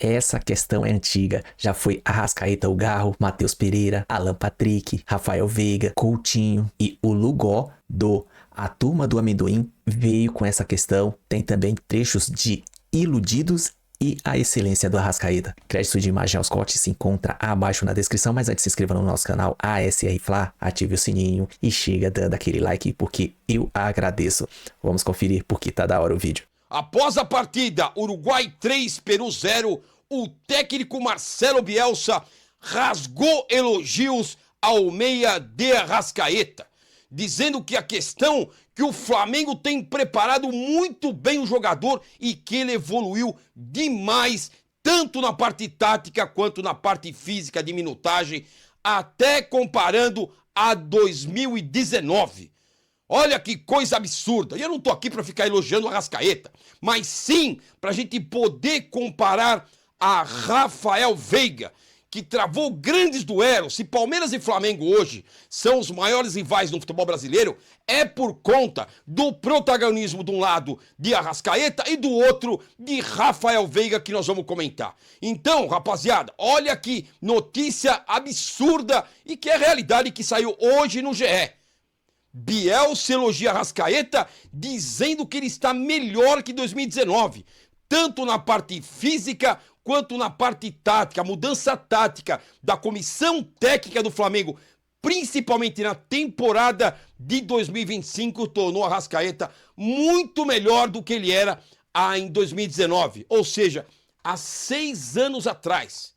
essa questão é antiga. Já foi Arrascaeta, o Garro, Matheus Pereira, Alan Patrick, Rafael Veiga, Coutinho e o Lugó do A Turma do Amendoim veio com essa questão. Tem também trechos de Iludidos e A Excelência do Arrascaeta. Crédito de imagem aos cortes se encontra abaixo na descrição, mas antes se inscreva no nosso canal ASR Fla, ative o sininho e chega dando aquele like porque eu agradeço. Vamos conferir porque tá da hora o vídeo. Após a partida, Uruguai 3, Peru 0, o técnico Marcelo Bielsa rasgou elogios ao meia de Arrascaeta, dizendo que a questão que o Flamengo tem preparado muito bem o jogador e que ele evoluiu demais, tanto na parte tática quanto na parte física de minutagem, até comparando a 2019. Olha que coisa absurda. E eu não tô aqui para ficar elogiando o Arrascaeta, mas sim para a gente poder comparar a Rafael Veiga, que travou grandes duelos. Se Palmeiras e Flamengo hoje são os maiores rivais no futebol brasileiro, é por conta do protagonismo de um lado de Arrascaeta e do outro de Rafael Veiga, que nós vamos comentar. Então, rapaziada, olha que notícia absurda e que é realidade que saiu hoje no GE. Bielsa elogia Arrascaeta dizendo que ele está melhor que 2019, tanto na parte física quanto na parte tática. A mudança tática da comissão técnica do Flamengo, principalmente na temporada de 2025, tornou o Arrascaeta muito melhor do que ele era em 2019, ou seja, há 6 anos atrás.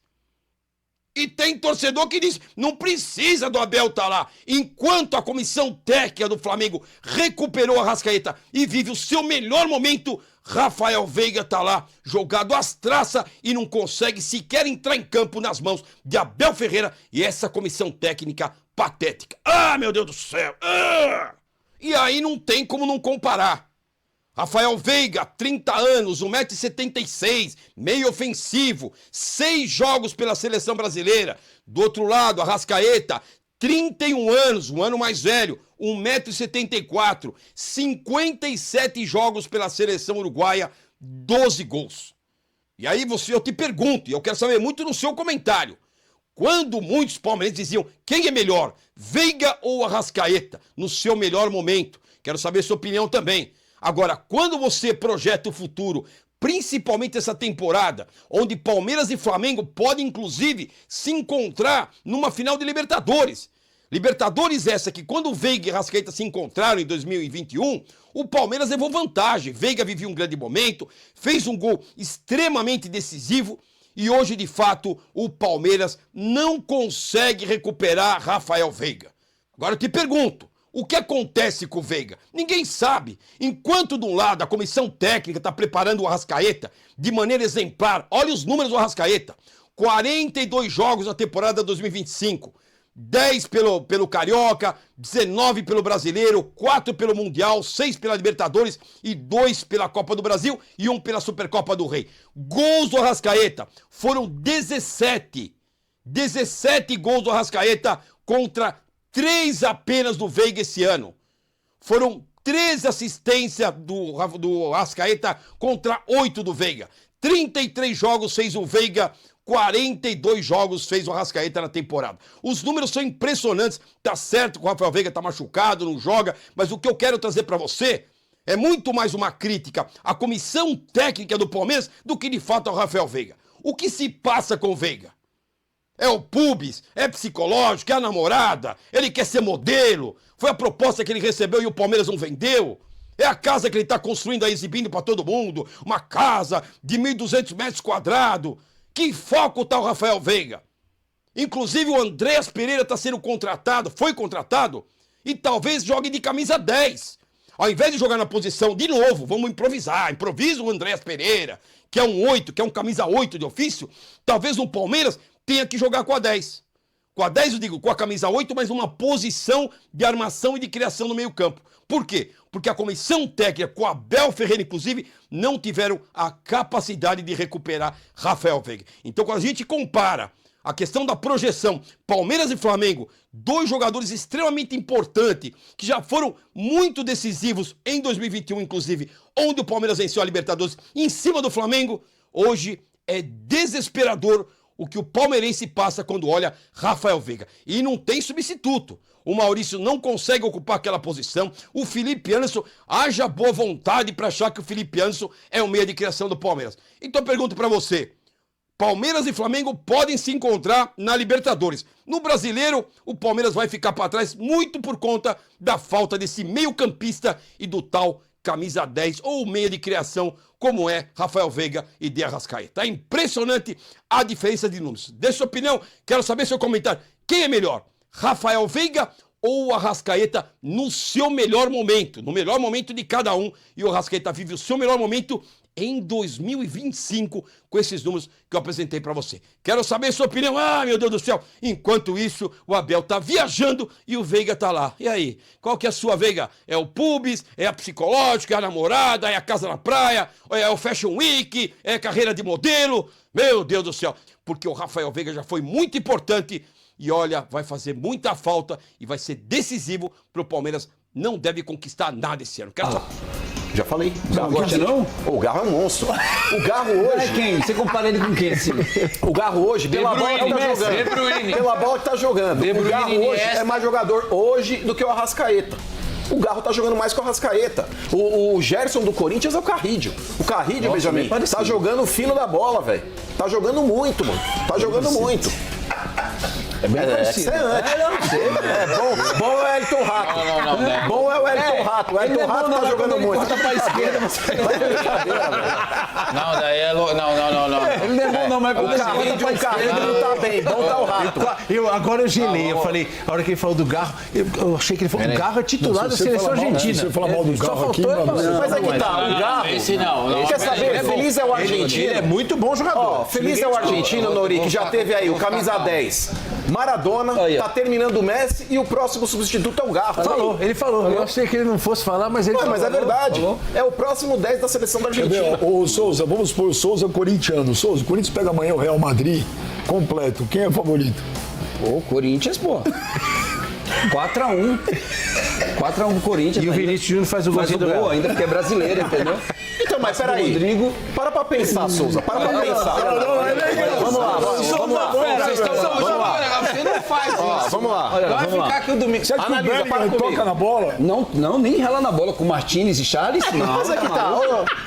E tem torcedor que diz, não precisa do Abel estar lá. Enquanto a comissão técnica do Flamengo recuperou a Arrascaeta e vive o seu melhor momento, Rafael Veiga está lá, jogado às traças e não consegue sequer entrar em campo nas mãos de Abel Ferreira e essa comissão técnica patética. Ah, meu Deus do céu! Ah! E aí não tem como não comparar. Rafael Veiga, 30 anos, 1,76 m, meio ofensivo, 6 jogos pela seleção brasileira. Do outro lado, Arrascaeta, 31 anos, um ano mais velho, 1,74 m, 57 jogos pela seleção uruguaia, 12 gols. E aí eu te pergunto, e eu quero saber muito no seu comentário, quando muitos palmeirenses diziam quem é melhor, Veiga ou Arrascaeta, no seu melhor momento? Quero saber sua opinião também. Agora, quando você projeta o futuro, principalmente essa temporada, onde Palmeiras e Flamengo podem, inclusive, se encontrar numa final de Libertadores. Libertadores essa que, quando Veiga e Arrascaeta se encontraram em 2021, o Palmeiras levou vantagem. Veiga vivia um grande momento, fez um gol extremamente decisivo e hoje, de fato, o Palmeiras não consegue recuperar Rafael Veiga. Agora eu te pergunto, o que acontece com o Veiga? Ninguém sabe. Enquanto de um lado a comissão técnica está preparando o Arrascaeta de maneira exemplar, olha os números do Arrascaeta, 42 jogos na temporada 2025, 10 pelo Carioca, 19 pelo Brasileiro, 4 pelo Mundial, 6 pela Libertadores e 2 pela Copa do Brasil e 1 pela Supercopa do Rei. Gols do Arrascaeta foram 17. 17 gols do Arrascaeta contra 3 apenas do Veiga esse ano. Foram 13 assistências do Arrascaeta contra 8 do Veiga. 33 jogos fez o Veiga, 42 jogos fez o Arrascaeta na temporada. Os números são impressionantes. Tá certo que o Rafael Veiga tá machucado, não joga, mas o que eu quero trazer para você é muito mais uma crítica à comissão técnica do Palmeiras do que de fato ao Rafael Veiga. O que se passa com o Veiga? É o pubis, é psicológico, é a namorada, ele quer ser modelo, foi a proposta que ele recebeu e o Palmeiras não vendeu, é a casa que ele está construindo aí, exibindo para todo mundo, uma casa de 1.200 metros quadrados. Que foco está o Rafael Veiga? Inclusive o Andréas Pereira está sendo contratado, foi contratado, e talvez jogue de camisa 10. Ao invés de jogar na posição, de novo, vamos improvisar, improvisa o Andréas Pereira, que é um 8, que é um camisa 8 de ofício, talvez no Palmeiras tenha que jogar com a 10. Com a 10 eu digo, com a camisa 8, mas numa posição de armação e de criação no meio campo. Por quê? Porque a comissão técnica, com Abel Ferreira inclusive, não tiveram a capacidade de recuperar Rafael Veiga. Então quando a gente compara a questão da projeção, Palmeiras e Flamengo, 2 jogadores extremamente importantes, que já foram muito decisivos em 2021 inclusive, onde o Palmeiras venceu a Libertadores em cima do Flamengo, hoje É desesperador o que o palmeirense passa quando olha Rafael Veiga. E não tem substituto. O Maurício não consegue ocupar aquela posição. O Felipe Anderson, haja boa vontade para achar que o Felipe Anderson é o meia de criação do Palmeiras. Então eu pergunto para você, Palmeiras e Flamengo podem se encontrar na Libertadores. No Brasileiro, o Palmeiras vai ficar para trás muito por conta da falta desse meio-campista e do tal camisa 10 ou meia de criação, como é Rafael Veiga e De Arrascaeta. É impressionante a diferença de números. Dê sua opinião, quero saber seu comentário. Quem é melhor, Rafael Veiga ou o Arrascaeta no seu melhor momento? No melhor momento de cada um. E o Arrascaeta vive o seu melhor momento em 2025, com esses números que eu apresentei para você. Quero saber sua opinião. Ah, meu Deus do céu. Enquanto isso, o Abel tá viajando e o Veiga tá lá. E aí? Qual que é a sua, Veiga? É o pubs? É a psicológica? É a namorada? É a casa na praia? É o Fashion Week? É a carreira de modelo? Meu Deus do céu. Porque o Rafael Veiga já foi muito importante e, olha, vai fazer muita falta e vai ser decisivo para o Palmeiras. Não deve conquistar nada esse ano. Quero só... Já falei. Não gosta, não? O Garro é um monstro. O Garro hoje... É quem? Você compara ele com quem, assim? O Garro hoje, pela bola que tá jogando. Pela bola que tá jogando. O Garro hoje é mais jogador hoje do que o Arrascaeta. O Garro tá jogando mais que o Arrascaeta. O Gerson do Corinthians é o Carrídio. O Carrídio, Benjamin, tá jogando fino da bola, velho. Tá jogando muito, mano. Tá jogando muito. É bem parecido. Bom é o Elton Rato. Não. Bom é o Elton Rato. O Elton Rato tá jogando muito. Corta pra esquerda, você... Não, daí é louco. Não. Ele não é bom, não, mas O Carrídio não tá bem. Bom tá o Rato. Agora eu gelei, eu falei, a hora que ele falou do Garro, eu achei que ele falou, o Garro é titular da seleção argentina. Se você falar mal do Garro aqui, mas é que tá, o Garro... Esse não. Quer saber? Feliz é o argentino. Ele é muito bom jogador. Feliz é o argentino, Nori, que já teve aí o camisa 10. Maradona, tá terminando o Messi e o próximo substituto é o Garro. Ele falou. Eu achei que ele não fosse falar, mas ele falou. Mas é verdade. É o próximo 10 da seleção da Argentina. Ô Souza, vamos supor, o Souza é corintiano. Souza, o Corinthians pega amanhã o Real Madrid completo. Quem é o favorito? Pô, Corinthians, pô. 4-1. 4-1 pro Corinthians. E o Vinícius Júnior faz o golzinho do Real. Ainda porque é brasileiro, entendeu? Então, mas peraí. Rodrigo. Para pra pensar, Souza. Para pra pensar. Vamos lá. Vocês estão você não faz isso. Vamos lá. Vai ficar aqui o domingo. Você acha que o Bellingham toca na bola? Não, nem rela na bola com Martinez e Charles. Mas é que tá.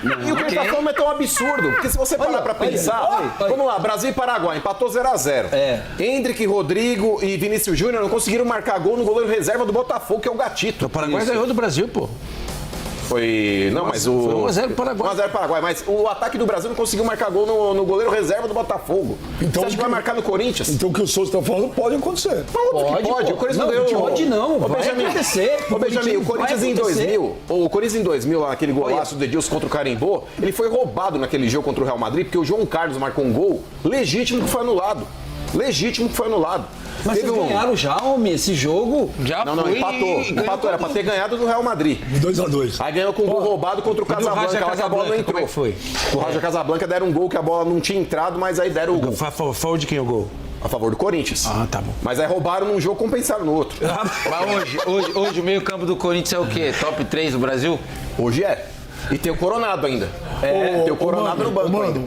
E o que ele tá falando é tão absurdo. Porque se você parar pra pensar... Vamos lá, Brasil e Paraguai. Empatou 0-0. Hendrick, Rodrigo e Vinícius Júnior não conseguiram marcar gol no goleiro reserva do Botafogo, que é o Gatito. O Paraguai ganhou do Brasil, pô. Foi... Não, mas o... Foi 1-0 pro Paraguai. 1-0 Paraguai, mas o ataque do Brasil não conseguiu marcar gol no goleiro reserva do Botafogo. Então, você acha que vai marcar no Corinthians? Então o que o Souza tá falando pode acontecer. Pode. O Corinthians não deu... Pode não, vai acontecer. Ô, Benjamin, o Corinthians em 2000, lá, aquele golaço do Edilson contra o Carimbó, ele foi roubado naquele jogo contra o Real Madrid, porque o João Carlos marcou um gol legítimo que foi anulado. Mas vocês ganharam já, homem, esse jogo? Já Não, empatou. Era pra ter ganhado do Real Madrid. 2-2. Aí ganhou com um gol roubado contra o Casablanca, lá que a bola não entrou. Como é que foi? O Raja Casablanca deram um gol que a bola não tinha entrado, mas aí deram o gol. Favor de quem o gol? A favor do Corinthians. Ah, tá bom. Mas aí roubaram num jogo e compensaram no outro. Mas hoje o meio campo do Corinthians é o quê? Top 3 do Brasil? Hoje é. E tem o Coronado ainda. Tem o Coronado no banco ainda.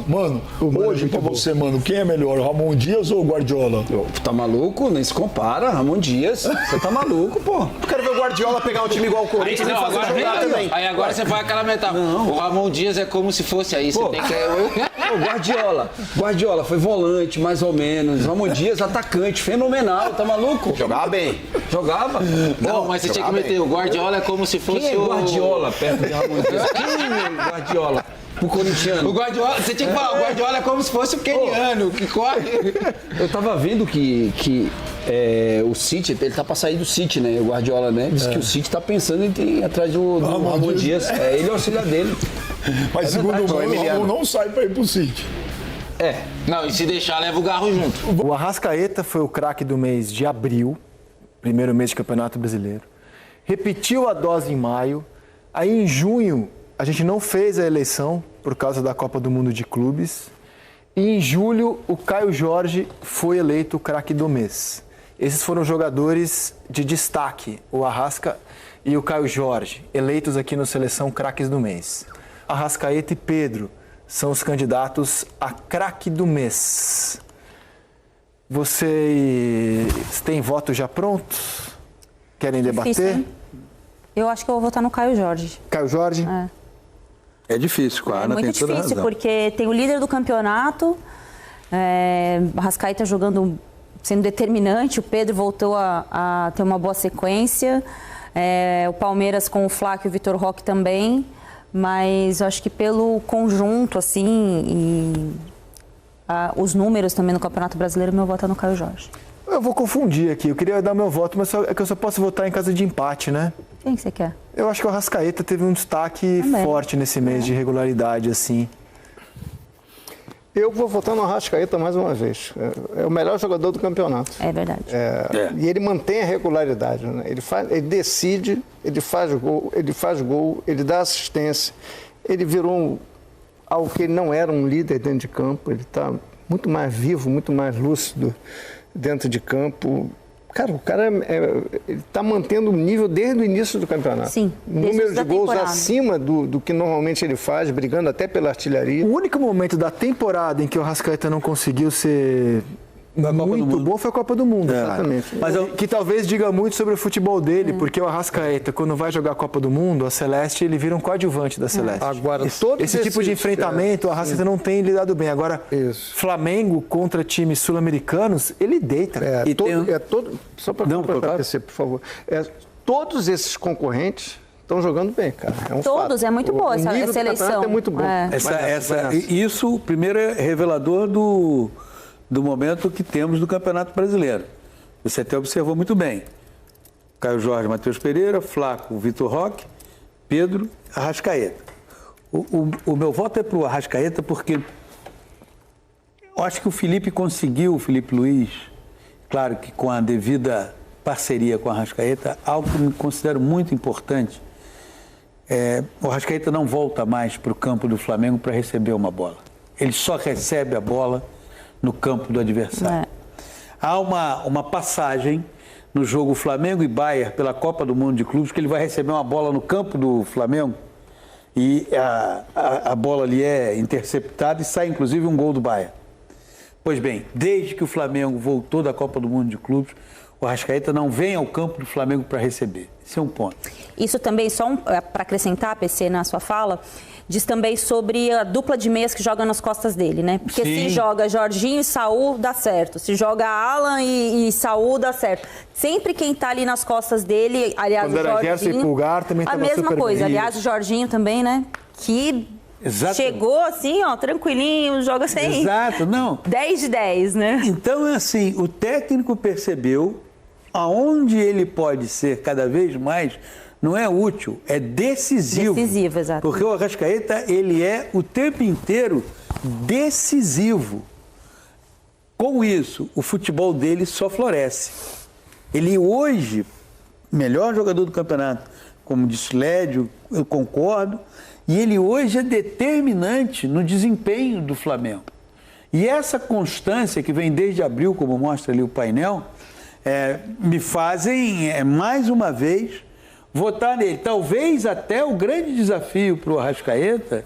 Mano, hoje pra você, mano, quem é melhor, o Ramon Dias ou o Guardiola? Tá maluco? Nem se compara, Ramon Dias. Você tá maluco, pô. Eu quero ver o Guardiola pegar um time igual o Corinthians e fazer jogar também. Aí agora você vai aquela metáfora. O Ramon Dias é como se fosse aí. Você tem que... Ô, Guardiola foi volante, mais ou menos. Ramon Dias, atacante, fenomenal, tá maluco? Jogava bem. Jogava? Não, mas você tinha que meter. O Guardiola é como se fosse Quem é Guardiola perto de Ramon Dias? Quem é Guardiola? O corintiano. O Guardiola, você tinha que falar, o Guardiola é como se fosse o keniano, que corre. Eu tava vendo que o City, ele tá pra sair do City, né? O Guardiola, né? Diz que o City tá pensando em ir atrás do Ramon Dias. Ele é o auxiliar dele. Mas segundo o Ramon não sai pra ir pro City. Não, e se deixar, leva o Garro junto. O Arrascaeta foi o craque do mês de abril, primeiro mês de Campeonato Brasileiro. Repetiu a dose em maio. Aí em junho a gente não fez a eleição por causa da Copa do Mundo de Clubes. E em julho o Caio Jorge foi eleito o craque do mês. Esses foram jogadores de destaque, o Arrasca e o Caio Jorge, eleitos aqui no Seleção Craques do Mês. Arrascaeta e Pedro são os candidatos a craque do mês. Vocês têm voto já prontos? Querem debater? Difícil, eu acho que eu vou votar no Caio Jorge. Caio Jorge? É difícil, a Ana tem muito toda a difícil, razão. porque tem o líder do campeonato, Arrascaeta jogando, sendo determinante, o Pedro voltou a ter uma boa sequência, o Palmeiras com o Flaco e o Vitor Roque também, mas eu acho que pelo conjunto, assim, os números também no Campeonato Brasileiro, meu voto é no Caio Jorge. Eu vou confundir aqui, eu queria dar meu voto, mas é que eu só posso votar em caso de empate, né? Quem que você quer? Eu acho que o Arrascaeta teve um destaque forte nesse mês de regularidade, assim. Eu vou votar no Arrascaeta mais uma vez. É o melhor jogador do campeonato. É verdade. E ele mantém a regularidade, né? Ele decide, ele faz gol, ele dá assistência. Ele virou algo que ele não era um líder dentro de campo. Ele está muito mais vivo, muito mais lúcido dentro de campo. Cara, o cara ele está mantendo o nível desde o início do campeonato. Sim, número de gols acima do que normalmente ele faz, brigando até pela artilharia. O único momento da temporada em que o Arrascaeta não conseguiu ser muito bom foi a Copa do Mundo. Exatamente. Mas que talvez diga muito sobre o futebol dele, porque o Arrascaeta, quando vai jogar a Copa do Mundo, a Celeste, ele vira um coadjuvante da Celeste. Agora, esse tipo de enfrentamento, o Arrascaeta não tem lidado bem. Agora, Flamengo contra times sul-americanos, ele deita. Só para acontecer, por favor. Todos esses concorrentes estão jogando bem, cara. É um Todos, fato. é muito boa essa eleição. É muito bom. Isso, primeiro, é revelador do momento que temos do Campeonato Brasileiro. Você até observou muito bem. Caio Jorge, Matheus Pereira, Flaco, Vitor Roque, Pedro, Arrascaeta. O meu voto é para o Arrascaeta porque eu acho que o Felipe Luiz, claro que com a devida parceria com a Arrascaeta, algo que eu considero muito importante. O Arrascaeta não volta mais para o campo do Flamengo para receber uma bola. Ele só recebe a bola no campo do adversário. Há uma passagem no jogo Flamengo e Bayern pela Copa do Mundo de Clubes que ele vai receber uma bola no campo do Flamengo e a bola ali é interceptada e sai inclusive um gol do Bayern. Pois bem, desde que o Flamengo voltou da Copa do Mundo de Clubes, o Arrascaeta não vem ao campo do Flamengo para receber. Esse é um ponto. Isso também, só para acrescentar, PC, na sua fala, diz também sobre a dupla de meias que joga nas costas dele, né? Porque se joga Jorginho e Saul, dá certo. Se joga Alan e Saul, dá certo. Sempre quem tá ali nas costas dele, aliás, quando o Jorginho... Gerson e Pulgar também a mesma coisa. Bem. Aliás, o Jorginho também, né? Que chegou assim, ó, tranquilinho, joga sem... Exato, não. 10 de 10, né? Então, é assim, o técnico percebeu aonde ele pode ser cada vez mais... Não é útil, é decisivo. Decisivo, exato. Porque o Arrascaeta, ele é o tempo inteiro decisivo. Com isso, o futebol dele só floresce. Ele hoje, melhor jogador do campeonato, como disse Lédio, eu concordo, e ele hoje é determinante no desempenho do Flamengo. E essa constância que vem desde abril, como mostra ali o painel, me fazem, mais uma vez... votar nele. Talvez até o grande desafio para o Arrascaeta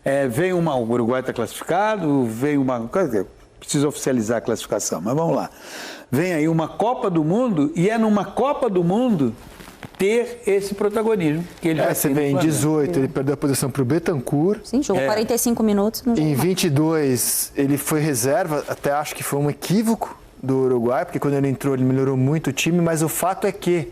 o Uruguai está classificado, vem uma coisa, precisa oficializar a classificação, mas vamos lá. Vem aí uma Copa do Mundo e é numa Copa do Mundo ter esse protagonismo que ele vai você vê em 18, ele perdeu a posição para o Betancur. Sim, jogou 45 minutos. Em 22, ele foi reserva, até acho que foi um equívoco do Uruguai, porque quando ele entrou ele melhorou muito o time, mas o fato é que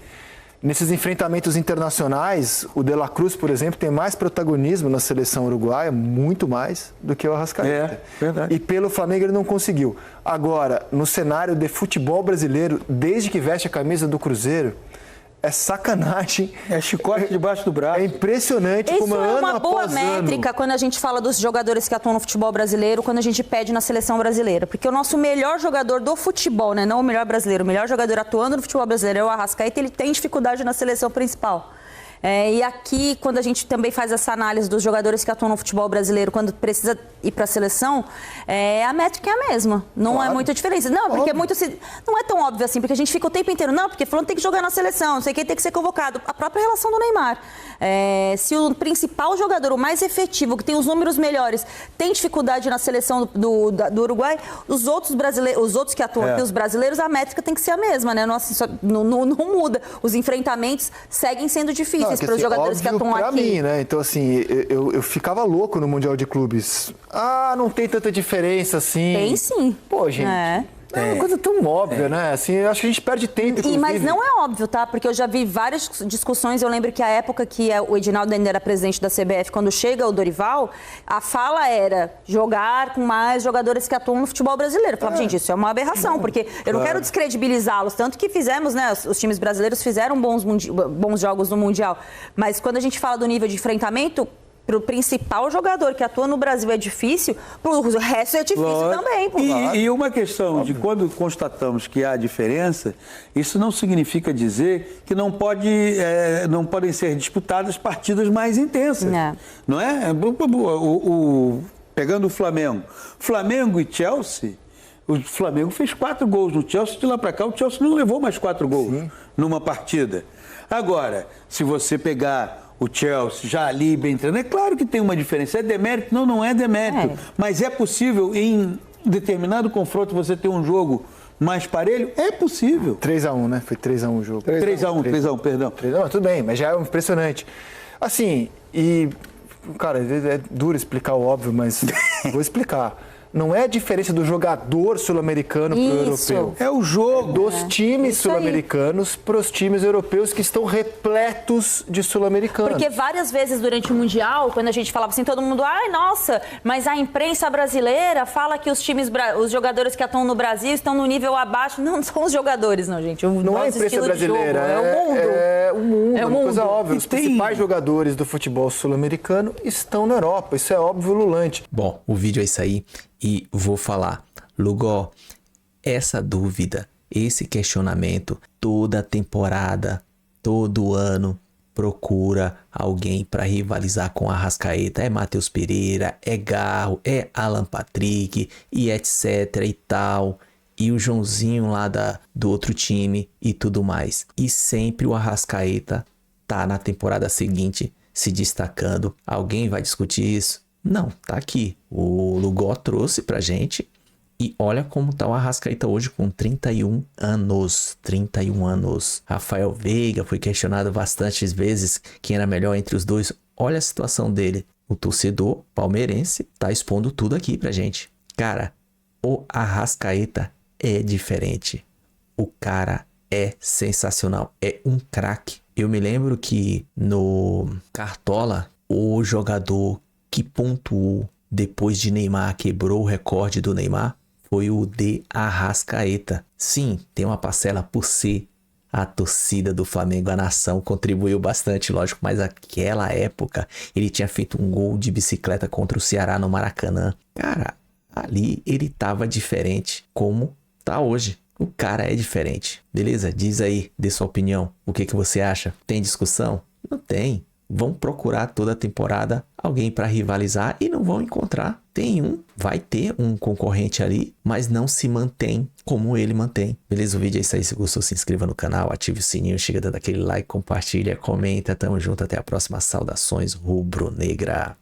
nesses enfrentamentos internacionais, o De La Cruz, por exemplo, tem mais protagonismo na seleção uruguaia, muito mais do que o Arrascaeta. Verdade. E pelo Flamengo ele não conseguiu. Agora, no cenário de futebol brasileiro, desde que veste a camisa do Cruzeiro, é sacanagem. É chicote debaixo do braço. É impressionante como ano após ano. Isso é uma boa métrica quando a gente fala dos jogadores que atuam no futebol brasileiro, quando a gente pede na seleção brasileira. Porque o nosso melhor jogador do futebol, né, não o melhor brasileiro, o melhor jogador atuando no futebol brasileiro é o Arrascaeta, ele tem dificuldade na seleção principal. E aqui, quando a gente também faz essa análise dos jogadores que atuam no futebol brasileiro, quando precisa ir para a seleção, a métrica é a mesma. Não é muita diferença. Não, porque não é tão óbvio assim, porque a gente fica o tempo inteiro, não, porque fulano tem que jogar na seleção, não sei quem tem que ser convocado. A própria relação do Neymar. Se o principal jogador, o mais efetivo, que tem os números melhores, tem dificuldade na seleção do Uruguai, os outros que atuam aqui, os brasileiros, a métrica tem que ser a mesma, né? Não muda. Os enfrentamentos seguem sendo difíceis para os jogadores que atuam aqui. Mim, né? Então, assim, eu ficava louco no Mundial de Clubes. Não tem tanta diferença assim. Tem sim. Pô, gente. É uma coisa tão óbvia, né? Assim, eu acho que a gente perde tempo, Mas não é óbvio, tá? Porque eu já vi várias discussões. Eu lembro que a época que o Edinaldo ainda era presidente da CBF, quando chega o Dorival, a fala era jogar com mais jogadores que atuam no futebol brasileiro. Eu falava, gente, isso é uma aberração, porque eu não quero descredibilizá-los. Tanto que fizemos, né? Os times brasileiros fizeram bons jogos no Mundial. Mas quando a gente fala do nível de enfrentamento, para o principal jogador que atua no Brasil é difícil, para o resto é difícil também. E uma questão de quando constatamos que há diferença, isso não significa dizer que não podem ser disputadas partidas mais intensas. Não é? Pegando o Flamengo e Chelsea, o Flamengo fez 4 gols no Chelsea, de lá para cá o Chelsea não levou mais 4 gols numa partida. Agora, se você pegar o Chelsea já ali bem treinado, é claro que tem uma diferença. É demérito? Não é demérito. Mas é possível em determinado confronto você ter um jogo mais parelho? É possível. 3-1, né? Foi 3-1 o jogo. 3-1, perdão. 3-1, tudo bem, mas já é impressionante. Assim, cara, é duro explicar o óbvio, mas vou explicar. Não é a diferença do jogador sul-americano para o europeu. É o jogo dos times sul-americanos para os times europeus que estão repletos de sul-americanos. Porque várias vezes durante o Mundial, quando a gente falava assim, todo mundo, nossa, mas a imprensa brasileira fala que os jogadores que atuam no Brasil estão no nível abaixo. Não são os jogadores, não, gente. Não é a imprensa brasileira, é o mundo. É o mundo, é uma coisa óbvia. Os principais jogadores do futebol sul-americano estão na Europa. Isso é óbvio, ululante. Bom, o vídeo é isso aí. E vou falar, Lugó, essa dúvida, esse questionamento, toda temporada, todo ano, procura alguém para rivalizar com a Arrascaeta. É Matheus Pereira, é Garro, é Alan Patrick e etc e tal. E o Joãozinho lá do outro time e tudo mais. E sempre o Arrascaeta tá na temporada seguinte se destacando. Alguém vai discutir isso? Não, tá aqui. O Lugó trouxe pra gente. E olha como tá o Arrascaeta hoje com 31 anos. 31 anos. Rafael Veiga foi questionado bastantes vezes quem era melhor entre os dois. Olha a situação dele. O torcedor palmeirense tá expondo tudo aqui pra gente. Cara, o Arrascaeta é diferente. O cara é sensacional. É um craque. Eu me lembro que no Cartola, o jogador que pontuou depois de Neymar, quebrou o recorde do Neymar, foi o de Arrascaeta. Sim, tem uma parcela por ser a torcida do Flamengo, a nação, contribuiu bastante, lógico, mas naquela época ele tinha feito um gol de bicicleta contra o Ceará no Maracanã. Cara, ali ele tava diferente, como tá hoje. O cara é diferente, beleza? Diz aí, dê sua opinião. O que você acha? Tem discussão? Não tem. Vão procurar toda a temporada alguém para rivalizar e não vão encontrar. Vai ter um concorrente ali, mas não se mantém como ele mantém. Beleza? O vídeo é isso aí. Se gostou, se inscreva no canal, ative o sininho, chega dando aquele like, compartilha, comenta. Tamo junto, até a próxima. Saudações rubro-negra.